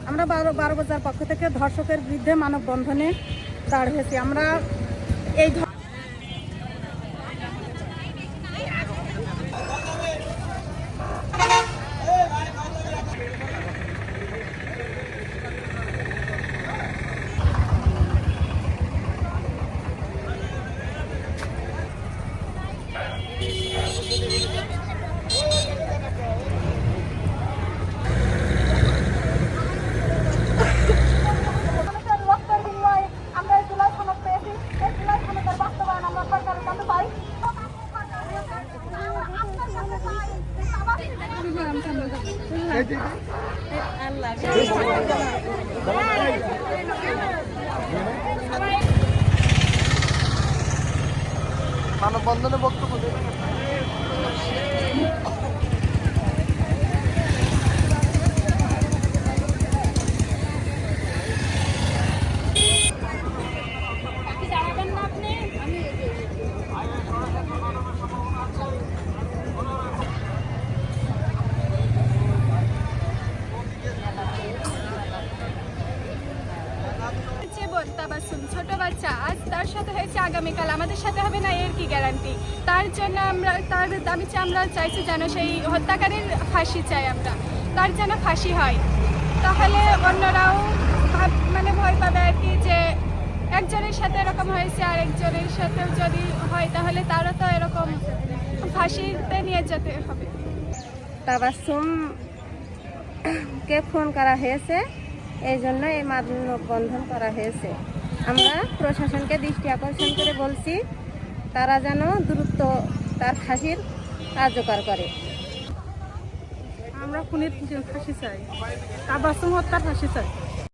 আমরা 12 বাজার পক্ষ থেকে ধর্ষকের বিরুদ্ধে মানববন্ধনে দাঁড় হয়েছি। আমরা এই মানববন্ধনে বক্তব্য দেবেন। ছোট বাচ্চা, আজ তার সাথে হয়েছে, আগামীকাল আমাদের সাথে হবে না, এর কি গ্যারান্টি? তার জন্য তার দাবি আমরা চাইছি যেন সেই হত্যাকারীর ফাঁসি চাই আমরা, তার যেন ফাঁসি হয়। তাহলে অন্যরাও ভয় পাবে আর কি, যে একজনের সাথে এরকম হয়েছে আর একজনের সাথেও যদি হয় তাহলে তারও তো এরকম ফাঁসিতে নিয়ে যেতে হবে। তাবাসসুমকে ফোন করা হয়েছে, এই জন্য এই মানববন্ধন করা হয়েছে। আমরা প্রশাসনকে দৃষ্টি আকর্ষণ করে বলছি তারা যেন দ্রুত তার ফাঁসির কার্যকর করে। আমরা খুনির ফাঁসি চাই, তাবাসসুম হত্যার ফাঁসি চাই।